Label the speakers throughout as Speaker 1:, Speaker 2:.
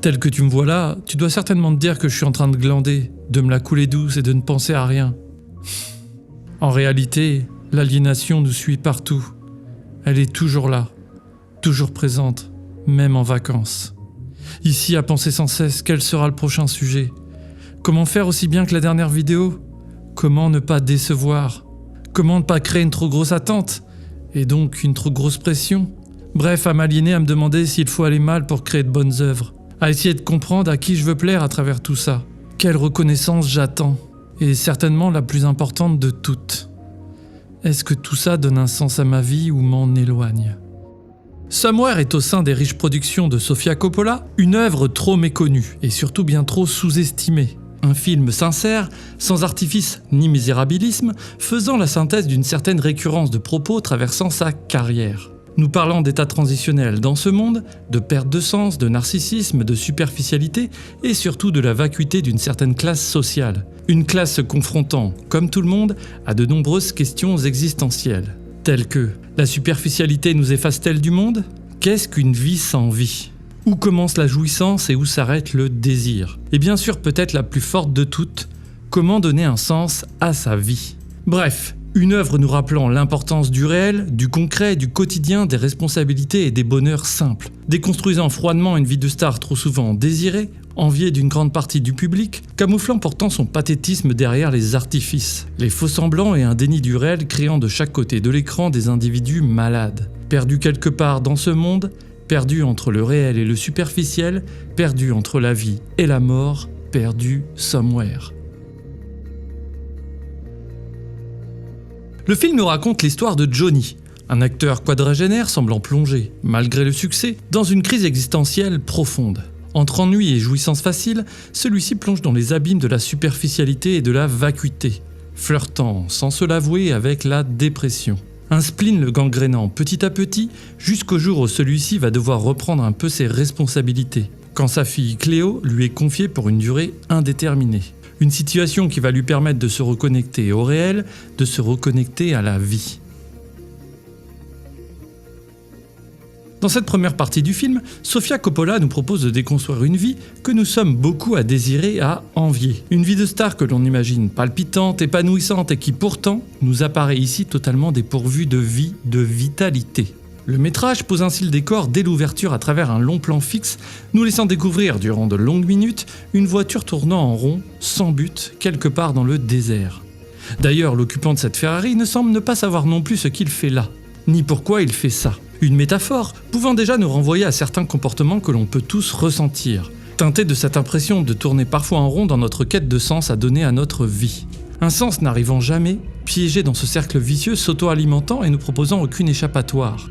Speaker 1: Tel que tu me vois là, tu dois certainement te dire que je suis en train de glander, de me la couler douce et de ne penser à rien. En réalité, l'aliénation nous suit partout. Elle est toujours là, toujours présente, même en vacances. Ici, à penser sans cesse quel sera le prochain sujet. Comment faire aussi bien que la dernière vidéo ? Comment ne pas décevoir ? Comment ne pas créer une trop grosse attente ? Et donc une trop grosse pression ? Bref, à m'aliéner, à me demander s'il faut aller mal pour créer de bonnes œuvres. À essayer de comprendre à qui je veux plaire à travers tout ça. Quelle reconnaissance j'attends ? Et certainement la plus importante de toutes. Est-ce que tout ça donne un sens à ma vie ou m'en éloigne ? Somewhere est au sein des riches productions de Sofia Coppola, une œuvre trop méconnue et surtout bien trop sous-estimée. Un film sincère, sans artifice ni misérabilisme, faisant la synthèse d'une certaine récurrence de propos traversant sa carrière. Nous parlons d'état transitionnel dans ce monde, de perte de sens, de narcissisme, de superficialité et surtout de la vacuité d'une certaine classe sociale. Une classe se confrontant, comme tout le monde, à de nombreuses questions existentielles. Telles que, la superficialité nous efface-t-elle du monde ? Qu'est-ce qu'une vie sans vie ? Où commence la jouissance et où s'arrête le désir ? Et bien sûr, peut-être la plus forte de toutes, comment donner un sens à sa vie ? Bref, une œuvre nous rappelant l'importance du réel, du concret, du quotidien, des responsabilités et des bonheurs simples. Déconstruisant froidement une vie de star trop souvent désirée, enviée d'une grande partie du public, camouflant pourtant son pathétisme derrière les artifices, les faux-semblants et un déni du réel créant de chaque côté de l'écran des individus malades. Perdus quelque part dans ce monde, perdus entre le réel et le superficiel, perdus entre la vie et la mort, perdus somewhere. Le film nous raconte l'histoire de Johnny, un acteur quadragénaire semblant plongé, malgré le succès, dans une crise existentielle profonde. Entre ennui et jouissance facile, celui-ci plonge dans les abîmes de la superficialité et de la vacuité, flirtant, sans se l'avouer, avec la dépression. Un spleen le gangrénant petit à petit, jusqu'au jour où celui-ci va devoir reprendre un peu ses responsabilités, quand sa fille Cléo lui est confiée pour une durée indéterminée. Une situation qui va lui permettre de se reconnecter au réel, de se reconnecter à la vie. Dans cette première partie du film, Sofia Coppola nous propose de déconstruire une vie que nous sommes beaucoup à désirer, à envier. Une vie de star que l'on imagine palpitante, épanouissante et qui pourtant nous apparaît ici totalement dépourvue de vie, de vitalité. Le métrage pose ainsi le décor dès l'ouverture à travers un long plan fixe, nous laissant découvrir durant de longues minutes une voiture tournant en rond, sans but, quelque part dans le désert. D'ailleurs, l'occupant de cette Ferrari ne semble ne pas savoir non plus ce qu'il fait là, ni pourquoi il fait ça. Une métaphore pouvant déjà nous renvoyer à certains comportements que l'on peut tous ressentir, teintés de cette impression de tourner parfois en rond dans notre quête de sens à donner à notre vie. Un sens n'arrivant jamais, piégé dans ce cercle vicieux s'auto-alimentant et ne proposant aucune échappatoire,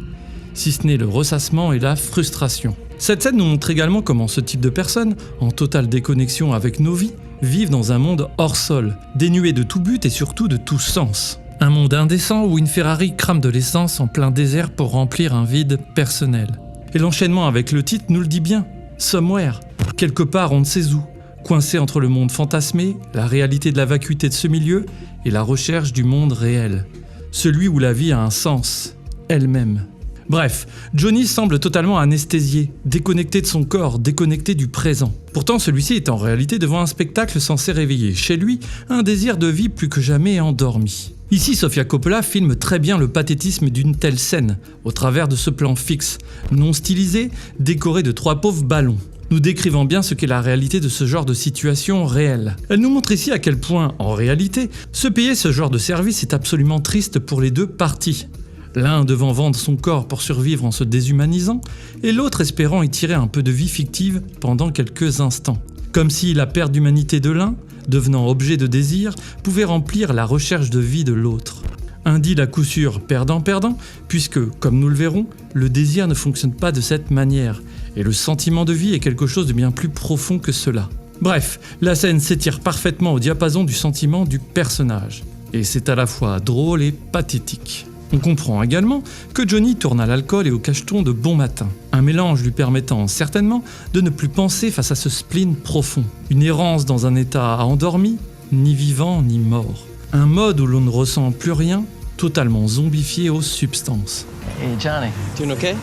Speaker 1: si ce n'est le ressassement et la frustration. Cette scène nous montre également comment ce type de personnes, en totale déconnexion avec nos vies, vivent dans un monde hors sol, dénué de tout but et surtout de tout sens. Un monde indécent où une Ferrari crame de l'essence en plein désert pour remplir un vide personnel. Et l'enchaînement avec le titre nous le dit bien, Somewhere, quelque part on ne sait où, coincé entre le monde fantasmé, la réalité de la vacuité de ce milieu et la recherche du monde réel. Celui où la vie a un sens, elle-même. Bref, Johnny semble totalement anesthésié, déconnecté de son corps, déconnecté du présent. Pourtant, celui-ci est en réalité devant un spectacle censé réveiller chez lui un désir de vie plus que jamais endormi. Ici, Sofia Coppola filme très bien le pathétisme d'une telle scène, au travers de ce plan fixe, non stylisé, décoré de 3 pauvres ballons, nous décrivant bien ce qu'est la réalité de ce genre de situation réelle. Elle nous montre ici à quel point, en réalité, se payer ce genre de service est absolument triste pour les deux parties. L'un devant vendre son corps pour survivre en se déshumanisant, et l'autre espérant y tirer un peu de vie fictive pendant quelques instants. Comme si la perte d'humanité de l'un, devenant objet de désir, pouvait remplir la recherche de vie de l'autre. Un deal à coup sûr perdant-perdant, puisque, comme nous le verrons, le désir ne fonctionne pas de cette manière, et le sentiment de vie est quelque chose de bien plus profond que cela. Bref, la scène s'étire parfaitement au diapason du sentiment du personnage, et c'est à la fois drôle et pathétique. On comprend également que Johnny tourne à l'alcool et au cacheton de bon matin, un mélange lui permettant certainement de ne plus penser face à ce spleen profond, une errance dans un état endormi, ni vivant ni mort, un mode où l'on ne ressent plus rien, totalement zombifié aux substances.
Speaker 2: Hey Johnny, doing okay?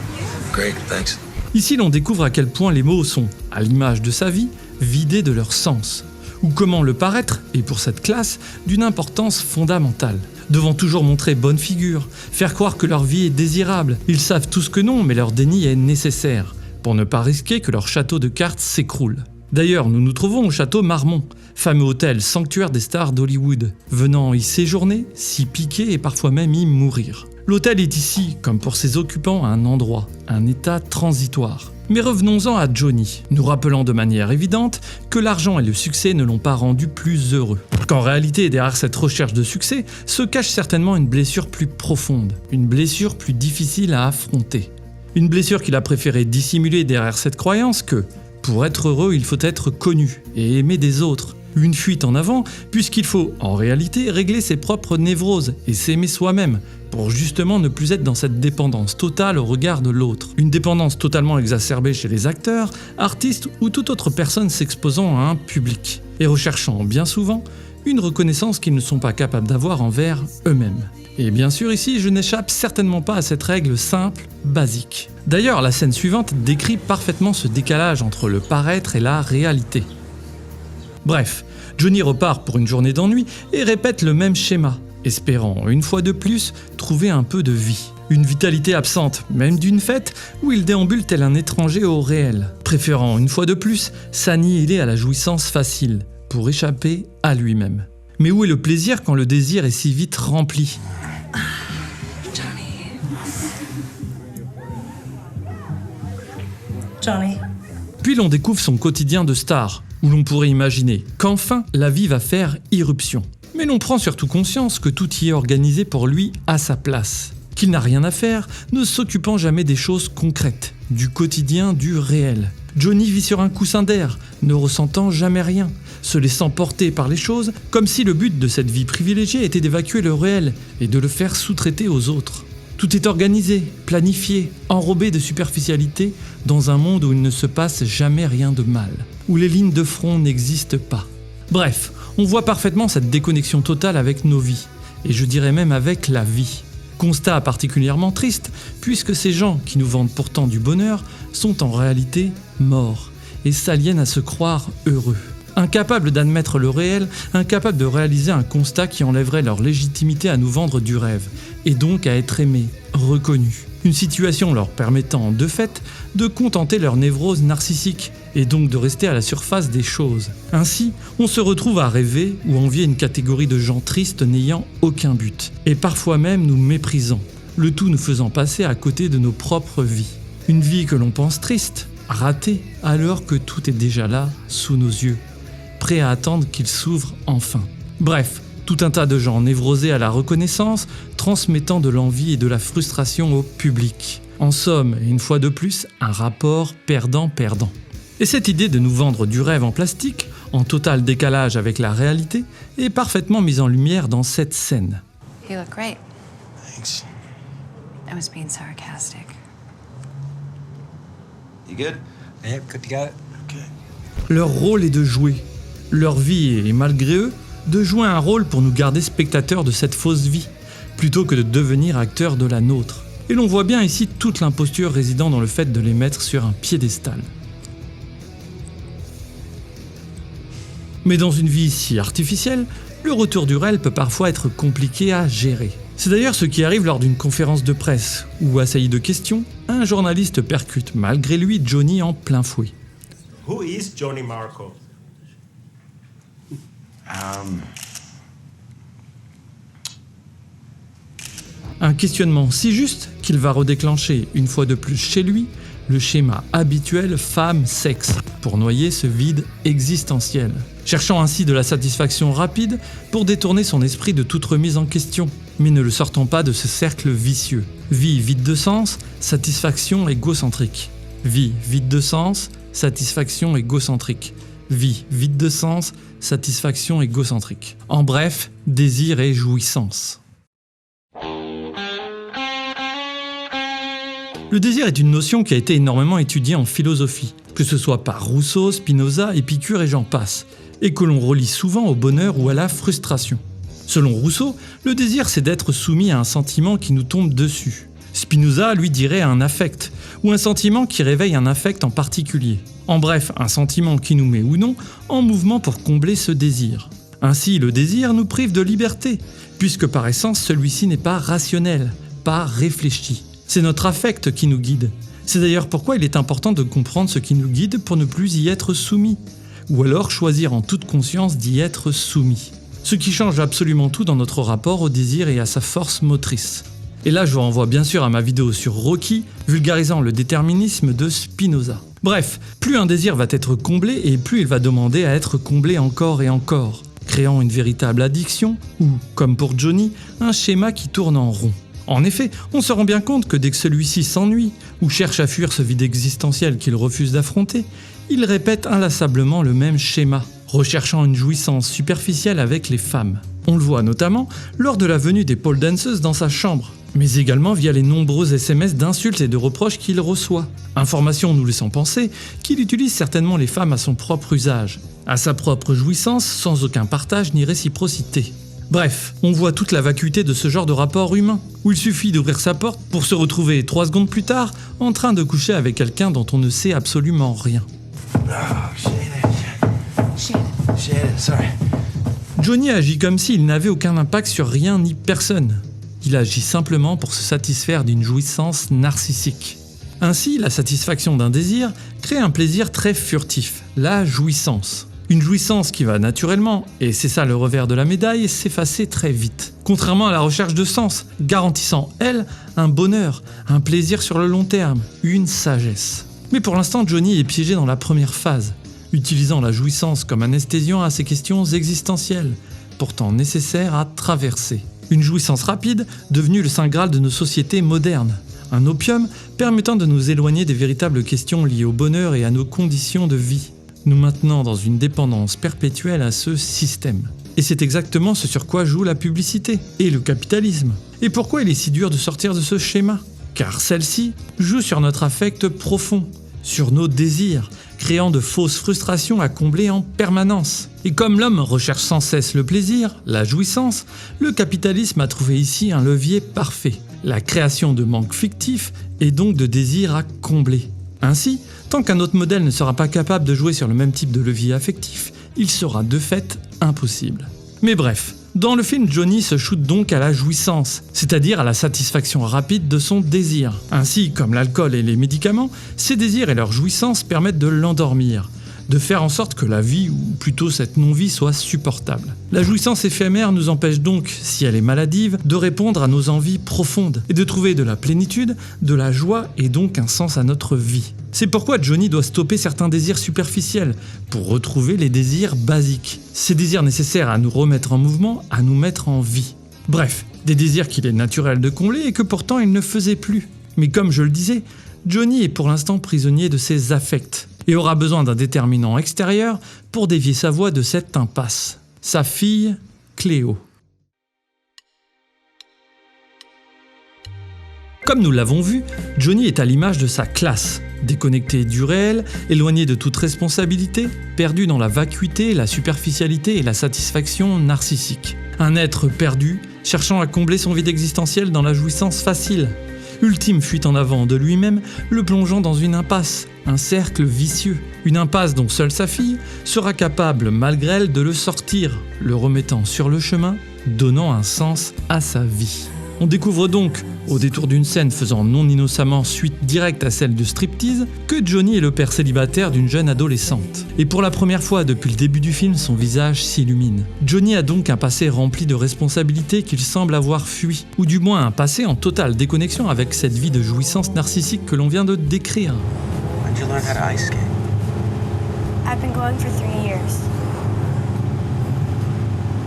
Speaker 3: Great, thanks.
Speaker 1: Ici, l'on découvre à quel point les mots sont, à l'image de sa vie, vidés de leur sens, ou comment le paraître est pour cette classe d'une importance fondamentale. Devant toujours montrer bonne figure, faire croire que leur vie est désirable, ils savent tous que non, mais leur déni est nécessaire, pour ne pas risquer que leur château de cartes s'écroule. D'ailleurs, nous nous trouvons au château Marmont, fameux hôtel sanctuaire des stars d'Hollywood, venant y séjourner, s'y piquer et parfois même y mourir. L'hôtel est ici, comme pour ses occupants, un endroit, un état transitoire. Mais revenons-en à Johnny, nous rappelant de manière évidente que l'argent et le succès ne l'ont pas rendu plus heureux. Qu'en réalité, derrière cette recherche de succès, se cache certainement une blessure plus profonde, une blessure plus difficile à affronter. Une blessure qu'il a préféré dissimuler derrière cette croyance que, pour être heureux, il faut être connu et aimé des autres. Une fuite en avant, puisqu'il faut, en réalité, régler ses propres névroses et s'aimer soi-même, pour justement ne plus être dans cette dépendance totale au regard de l'autre. Une dépendance totalement exacerbée chez les acteurs, artistes ou toute autre personne s'exposant à un public, et recherchant bien souvent une reconnaissance qu'ils ne sont pas capables d'avoir envers eux-mêmes. Et bien sûr ici, je n'échappe certainement pas à cette règle simple, basique. D'ailleurs, la scène suivante décrit parfaitement ce décalage entre le paraître et la réalité. Bref, Johnny repart pour une journée d'ennui et répète le même schéma, espérant, une fois de plus, trouver un peu de vie. Une vitalité absente, même d'une fête, où il déambule tel un étranger au réel, préférant, une fois de plus, s'annihiler à la jouissance facile, pour échapper à lui-même. Mais où est le plaisir quand le désir est si vite rempli ?
Speaker 2: Johnny.
Speaker 1: Puis l'on découvre son quotidien de star, où l'on pourrait imaginer qu'enfin la vie va faire irruption. Mais l'on prend surtout conscience que tout y est organisé pour lui à sa place, qu'il n'a rien à faire, ne s'occupant jamais des choses concrètes, du quotidien, du réel. Johnny vit sur un coussin d'air, ne ressentant jamais rien, se laissant porter par les choses, comme si le but de cette vie privilégiée était d'évacuer le réel et de le faire sous-traiter aux autres. Tout est organisé, planifié, enrobé de superficialité, dans un monde où il ne se passe jamais rien de mal, où les lignes de front n'existent pas. Bref, on voit parfaitement cette déconnexion totale avec nos vies, et je dirais même avec la vie. Constat particulièrement triste, puisque ces gens qui nous vendent pourtant du bonheur sont en réalité morts, et s'aliènent à se croire heureux. Incapables d'admettre le réel, incapables de réaliser un constat qui enlèverait leur légitimité à nous vendre du rêve, et donc à être aimés, reconnus. Une situation leur permettant, de fait, de contenter leur névrose narcissique, et donc de rester à la surface des choses. Ainsi, on se retrouve à rêver ou envier une catégorie de gens tristes n'ayant aucun but, et parfois même nous méprisant, le tout nous faisant passer à côté de nos propres vies. Une vie que l'on pense triste, ratée, alors que tout est déjà là, sous nos yeux, prêt à attendre qu'il s'ouvre enfin. Bref, tout un tas de gens névrosés à la reconnaissance, transmettant de l'envie et de la frustration au public. En somme, une fois de plus, un rapport perdant-perdant. Et cette idée de nous vendre du rêve en plastique, en total décalage avec la réalité, est parfaitement mise en lumière dans cette scène.
Speaker 3: You look great.
Speaker 4: Thanks.
Speaker 3: I was being sarcastic.
Speaker 4: You good?
Speaker 5: Yep, good to go.
Speaker 4: Okay.
Speaker 1: Leur rôle est de jouer. Leur vie est, malgré eux, de jouer un rôle pour nous garder spectateurs de cette fausse vie, plutôt que de devenir acteurs de la nôtre. Et l'on voit bien ici toute l'imposture résidant dans le fait de les mettre sur un piédestal. Mais dans une vie si artificielle, le retour du réel peut parfois être compliqué à gérer. C'est d'ailleurs ce qui arrive lors d'une conférence de presse, où, assailli de questions, un journaliste percute malgré lui Johnny en plein fouet.
Speaker 6: Who is Johnny Marco?
Speaker 1: Un questionnement si juste qu'il va redéclencher, une fois de plus chez lui, le schéma habituel femme-sexe, pour noyer ce vide existentiel. Cherchant ainsi de la satisfaction rapide pour détourner son esprit de toute remise en question, mais ne le sortant pas de ce cercle vicieux. Vie vide de sens, satisfaction égocentrique. Vie vide de sens, satisfaction égocentrique. Vie vide de sens, satisfaction égocentrique. En bref, désir et jouissance. Le désir est une notion qui a été énormément étudiée en philosophie, que ce soit par Rousseau, Spinoza, Épicure et j'en passe, et que l'on relie souvent au bonheur ou à la frustration. Selon Rousseau, le désir c'est d'être soumis à un sentiment qui nous tombe dessus. Spinoza lui dirait un affect, ou un sentiment qui réveille un affect en particulier. En bref, un sentiment qui nous met ou non en mouvement pour combler ce désir. Ainsi, le désir nous prive de liberté, puisque par essence celui-ci n'est pas rationnel, pas réfléchi. C'est notre affect qui nous guide. C'est d'ailleurs pourquoi il est important de comprendre ce qui nous guide pour ne plus y être soumis, ou alors choisir en toute conscience d'y être soumis. Ce qui change absolument tout dans notre rapport au désir et à sa force motrice. Et là je vous renvoie bien sûr à ma vidéo sur Rocky, vulgarisant le déterminisme de Spinoza. Bref, plus un désir va être comblé et plus il va demander à être comblé encore et encore, créant une véritable addiction ou, comme pour Johnny, un schéma qui tourne en rond. En effet, on se rend bien compte que dès que celui-ci s'ennuie ou cherche à fuir ce vide existentiel qu'il refuse d'affronter, il répète inlassablement le même schéma, recherchant une jouissance superficielle avec les femmes. On le voit notamment lors de la venue des pole dancers dans sa chambre, mais également via les nombreux SMS d'insultes et de reproches qu'il reçoit. Information nous laissant penser qu'il utilise certainement les femmes à son propre usage, à sa propre jouissance sans aucun partage ni réciprocité. Bref, on voit toute la vacuité de ce genre de rapport humain, où il suffit d'ouvrir sa porte pour se retrouver 3 secondes plus tard en train de coucher avec quelqu'un dont on ne sait absolument rien.
Speaker 3: Shannon.
Speaker 2: Sorry.
Speaker 1: Johnny agit comme s'il n'avait aucun impact sur rien ni personne. Il agit simplement pour se satisfaire d'une jouissance narcissique. Ainsi, la satisfaction d'un désir crée un plaisir très furtif, la jouissance. Une jouissance qui va naturellement, et c'est ça le revers de la médaille, s'effacer très vite. Contrairement à la recherche de sens, garantissant, elle, un bonheur, un plaisir sur le long terme, une sagesse. Mais pour l'instant, Johnny est piégé dans la première phase, utilisant la jouissance comme anesthésiant à ses questions existentielles, pourtant nécessaires à traverser. Une jouissance rapide, devenue le saint graal de nos sociétés modernes. Un opium permettant de nous éloigner des véritables questions liées au bonheur et à nos conditions de vie, nous maintenant dans une dépendance perpétuelle à ce système. Et c'est exactement ce sur quoi joue la publicité et le capitalisme. Et pourquoi il est si dur de sortir de ce schéma ? Car celle-ci joue sur notre affect profond, sur nos désirs, créant de fausses frustrations à combler en permanence. Et comme l'homme recherche sans cesse le plaisir, la jouissance, le capitalisme a trouvé ici un levier parfait, la création de manques fictifs et donc de désirs à combler. Ainsi, tant qu'un autre modèle ne sera pas capable de jouer sur le même type de levier affectif, il sera de fait impossible. Mais bref, dans le film, Johnny se shoot donc à la jouissance, c'est-à-dire à la satisfaction rapide de son désir. Ainsi, comme l'alcool et les médicaments, ses désirs et leur jouissance permettent de l'endormir, de faire en sorte que la vie, ou plutôt cette non-vie, soit supportable. La jouissance éphémère nous empêche donc, si elle est maladive, de répondre à nos envies profondes et de trouver de la plénitude, de la joie et donc un sens à notre vie. C'est pourquoi Johnny doit stopper certains désirs superficiels pour retrouver les désirs basiques. Ces désirs nécessaires à nous remettre en mouvement, à nous mettre en vie. Bref, des désirs qu'il est naturel de combler et que pourtant il ne faisait plus. Mais comme je le disais, Johnny est pour l'instant prisonnier de ses affects et aura besoin d'un déterminant extérieur pour dévier sa voie de cette impasse. Sa fille, Cléo. Comme nous l'avons vu, Johnny est à l'image de sa classe, déconnecté du réel, éloigné de toute responsabilité, perdu dans la vacuité, la superficialité et la satisfaction narcissique. Un être perdu, cherchant à combler son vide existentiel dans la jouissance facile. Ultime fuite en avant de lui-même, le plongeant dans une impasse, un cercle vicieux. Une impasse dont seule sa fille sera capable, malgré elle, de le sortir, le remettant sur le chemin, donnant un sens à sa vie. On découvre donc, au détour d'une scène faisant non innocemment suite directe à celle du striptease, que Johnny est le père célibataire d'une jeune adolescente. Et pour la première fois depuis le début du film, son visage s'illumine. Johnny a donc un passé rempli de responsabilités qu'il semble avoir fui, ou du moins un passé en totale déconnexion avec cette vie de jouissance narcissique que l'on vient de décrire.
Speaker 2: When did you learn how to ice skate?
Speaker 4: I've been going for 3 years.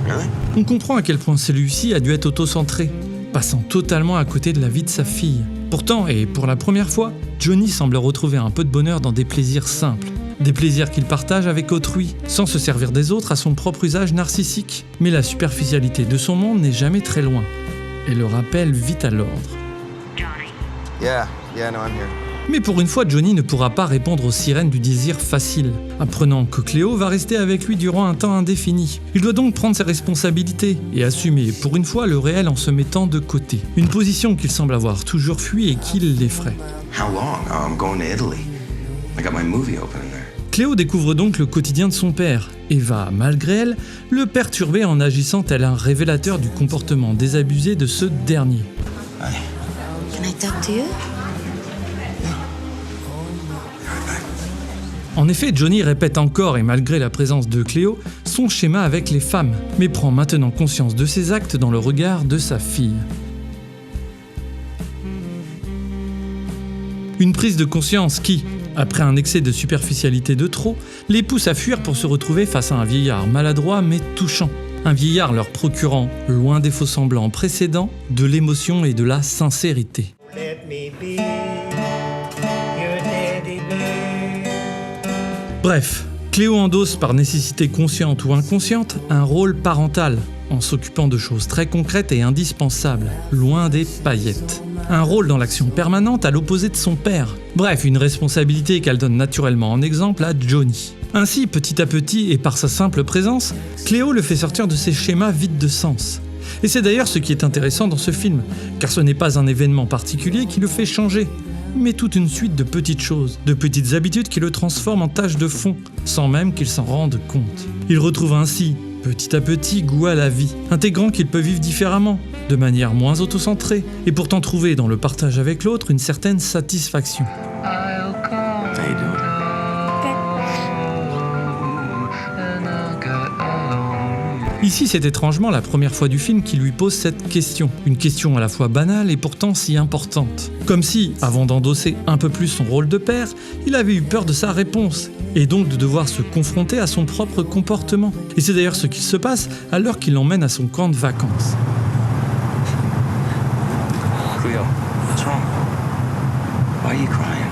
Speaker 2: Really?
Speaker 1: On comprend à quel point celui-ci a dû être auto-centré, passant totalement à côté de la vie de sa fille. Pourtant, et pour la première fois, Johnny semble retrouver un peu de bonheur dans des plaisirs simples. Des plaisirs qu'il partage avec autrui, sans se servir des autres à son propre usage narcissique. Mais la superficialité de son monde n'est jamais très loin, et le rappelle vite à l'ordre.
Speaker 2: Yeah, no, I'm here.
Speaker 1: Mais pour une fois, Johnny ne pourra pas répondre aux sirènes du désir facile, apprenant que Cléo va rester avec lui durant un temps indéfini. Il doit donc prendre ses responsabilités et assumer pour une fois le réel en se mettant de côté. Une position qu'il semble avoir toujours fui et qui l'effraie.
Speaker 2: How long? Oh, I'm going to Italy. I got my movie opening there.
Speaker 1: Cléo découvre donc le quotidien de son père et va, malgré elle, le perturber en agissant tel un révélateur du comportement désabusé de ce dernier.
Speaker 2: Hi.
Speaker 5: Can I talk to you?
Speaker 1: En effet, Johnny répète encore, et malgré la présence de Cléo, son schéma avec les femmes, mais prend maintenant conscience de ses actes dans le regard de sa fille. Une prise de conscience qui, après un excès de superficialité de trop, les pousse à fuir pour se retrouver face à un vieillard maladroit mais touchant. Un vieillard leur procurant, loin des faux-semblants précédents, de l'émotion et de la sincérité.
Speaker 6: Let me be your daddy bear.
Speaker 1: Bref, Cléo endosse par nécessité consciente ou inconsciente un rôle parental, en s'occupant de choses très concrètes et indispensables, loin des paillettes. Un rôle dans l'action permanente à l'opposé de son père. Bref, une responsabilité qu'elle donne naturellement en exemple à Johnny. Ainsi, petit à petit et par sa simple présence, Cléo le fait sortir de ses schémas vides de sens. Et c'est d'ailleurs ce qui est intéressant dans ce film, car ce n'est pas un événement particulier qui le fait changer, mais toute une suite de petites choses, de petites habitudes qui le transforment en tâche de fond, sans même qu'il s'en rende compte. Il retrouve ainsi, petit à petit, goût à la vie, intégrant qu'il peut vivre différemment, de manière moins autocentrée, et pourtant trouver dans le partage avec l'autre une certaine satisfaction.
Speaker 2: How you doing?
Speaker 1: Ici, c'est étrangement la première fois du film qui lui pose cette question. Une question à la fois banale et pourtant si importante. Comme si, avant d'endosser un peu plus son rôle de père, il avait eu peur de sa réponse, et donc de devoir se confronter à son propre comportement. Et c'est d'ailleurs ce qui se passe alors qu'il l'emmène à son camp de vacances.
Speaker 2: Cleo, what's wrong? Why are you crying?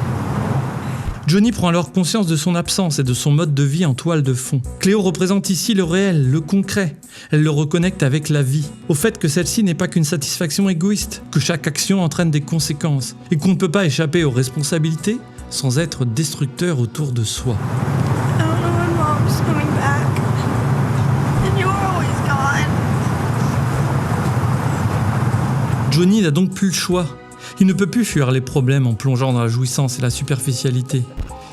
Speaker 1: Johnny prend alors conscience de son absence et de son mode de vie en toile de fond. Cléo représente ici le réel, le concret. Elle le reconnecte avec la vie, au fait que celle-ci n'est pas qu'une satisfaction égoïste, que chaque action entraîne des conséquences, et qu'on ne peut pas échapper aux responsabilités sans être destructeur autour de soi.
Speaker 4: I don't know when Mom's coming back. And you're always gone.
Speaker 1: Johnny n'a donc plus le choix. Il ne peut plus fuir les problèmes en plongeant dans la jouissance et la superficialité.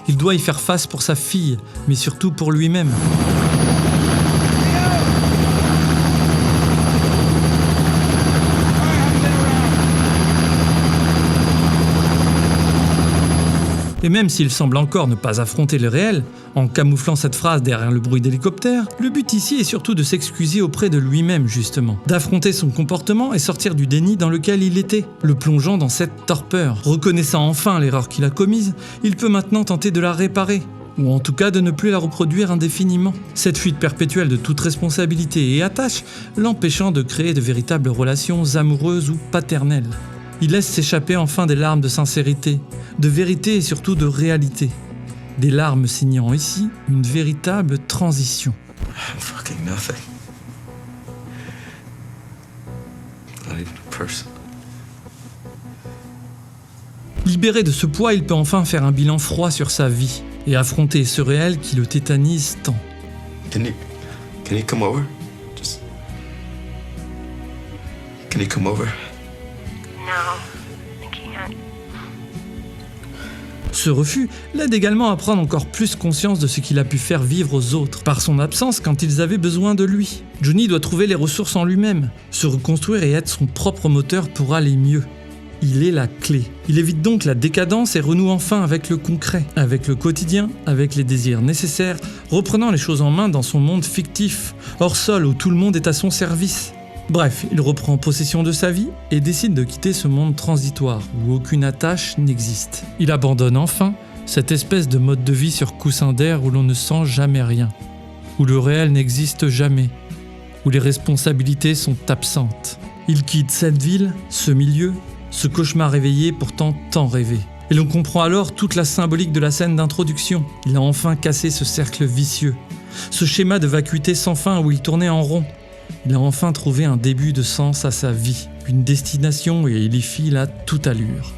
Speaker 1: Il doit y faire face pour sa fille, mais surtout pour lui-même. Et même s'il semble encore ne pas affronter le réel, en camouflant cette phrase derrière le bruit d'hélicoptère, le but ici est surtout de s'excuser auprès de lui-même justement, d'affronter son comportement et sortir du déni dans lequel il était, le plongeant dans cette torpeur. Reconnaissant enfin l'erreur qu'il a commise, il peut maintenant tenter de la réparer, ou en tout cas de ne plus la reproduire indéfiniment. Cette fuite perpétuelle de toute responsabilité et attache l'empêchant de créer de véritables relations amoureuses ou paternelles. Il laisse s'échapper enfin des larmes de sincérité, de vérité et surtout de réalité. Des larmes signant ici une véritable transition.
Speaker 2: I'm fucking nothing. Not even a person.
Speaker 1: Libéré de ce poids, il peut enfin faire un bilan froid sur sa vie et affronter ce réel qui le tétanise tant.
Speaker 2: Can you come over? Just. Can you come over?
Speaker 4: No, I can't.
Speaker 1: Ce refus l'aide également à prendre encore plus conscience de ce qu'il a pu faire vivre aux autres, par son absence quand ils avaient besoin de lui. Johnny doit trouver les ressources en lui-même, se reconstruire et être son propre moteur pour aller mieux. Il est la clé. Il évite donc la décadence et renoue enfin avec le concret, avec le quotidien, avec les désirs nécessaires, reprenant les choses en main dans son monde fictif, hors sol où tout le monde est à son service. Bref, il reprend possession de sa vie et décide de quitter ce monde transitoire où aucune attache n'existe. Il abandonne enfin cette espèce de mode de vie sur coussin d'air où l'on ne sent jamais rien, où le réel n'existe jamais, où les responsabilités sont absentes. Il quitte cette ville, ce milieu, ce cauchemar réveillé pourtant tant rêvé. Et l'on comprend alors toute la symbolique de la scène d'introduction. Il a enfin cassé ce cercle vicieux, ce schéma de vacuité sans fin où il tournait en rond. Il a enfin trouvé un début de sens à sa vie, une destination et il y file à toute allure.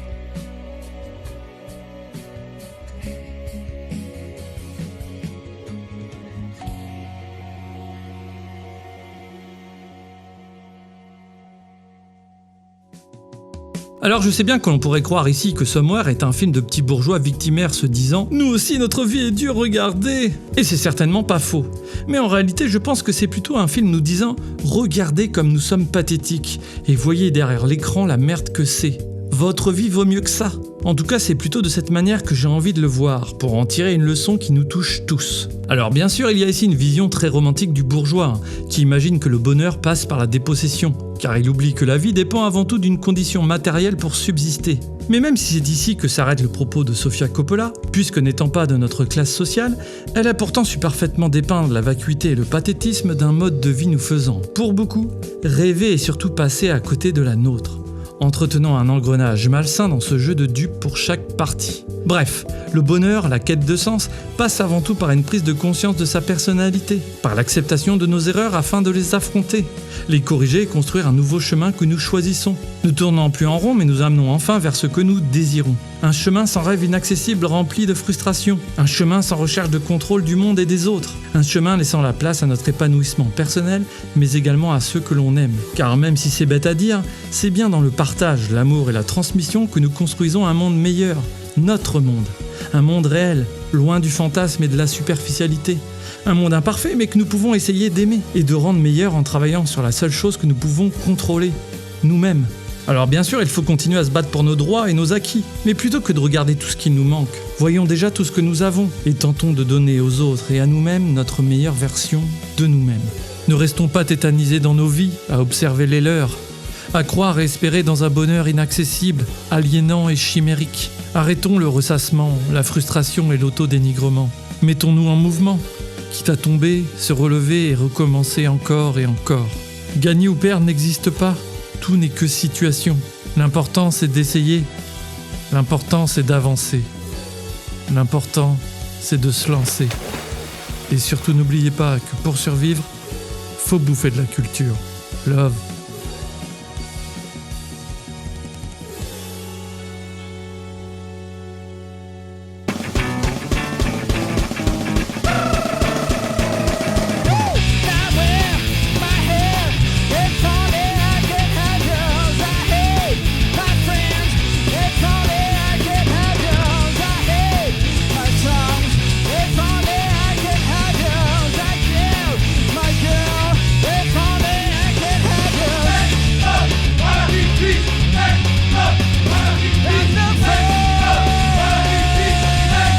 Speaker 1: Alors je sais bien que l'on pourrait croire ici que Somewhere est un film de petits bourgeois victimaires se disant « Nous aussi notre vie est dure, regardez !» Et c'est certainement pas faux. Mais en réalité je pense que c'est plutôt un film nous disant « Regardez comme nous sommes pathétiques et voyez derrière l'écran la merde que c'est. Votre vie vaut mieux que ça !» En tout cas, c'est plutôt de cette manière que j'ai envie de le voir, pour en tirer une leçon qui nous touche tous. Alors bien sûr, il y a ici une vision très romantique du bourgeois, qui imagine que le bonheur passe par la dépossession, car il oublie que la vie dépend avant tout d'une condition matérielle pour subsister. Mais même si c'est ici que s'arrête le propos de Sofia Coppola, puisque n'étant pas de notre classe sociale, elle a pourtant su parfaitement dépeindre la vacuité et le pathétisme d'un mode de vie nous faisant, pour beaucoup, rêver et surtout passer à côté de la nôtre, entretenant un engrenage malsain dans ce jeu de dupes pour chaque partie. Bref, le bonheur, la quête de sens, passe avant tout par une prise de conscience de sa personnalité, par l'acceptation de nos erreurs afin de les affronter, les corriger et construire un nouveau chemin que nous choisissons. Ne tournant plus en rond mais nous amenons enfin vers ce que nous désirons. Un chemin sans rêve inaccessible rempli de frustration, un chemin sans recherche de contrôle du monde et des autres, un chemin laissant la place à notre épanouissement personnel mais également à ceux que l'on aime. Car même si c'est bête à dire, c'est bien dans le partage, l'amour et la transmission que nous construisons un monde meilleur, notre monde. Un monde réel, loin du fantasme et de la superficialité. Un monde imparfait mais que nous pouvons essayer d'aimer et de rendre meilleur en travaillant sur la seule chose que nous pouvons contrôler, nous-mêmes. Alors bien sûr, il faut continuer à se battre pour nos droits et nos acquis, mais plutôt que de regarder tout ce qui nous manque, voyons déjà tout ce que nous avons et tentons de donner aux autres et à nous-mêmes notre meilleure version de nous-mêmes. Ne restons pas tétanisés dans nos vies à observer les leurs, à croire et espérer dans un bonheur inaccessible, aliénant et chimérique. Arrêtons le ressassement, la frustration et l'autodénigrement. Mettons-nous en mouvement, quitte à tomber, se relever et recommencer encore et encore. Gagner ou perdre n'existe pas, tout n'est que situation. L'important c'est d'essayer, l'important c'est d'avancer, l'important c'est de se lancer. Et surtout n'oubliez pas que pour survivre, faut bouffer de la culture. Love.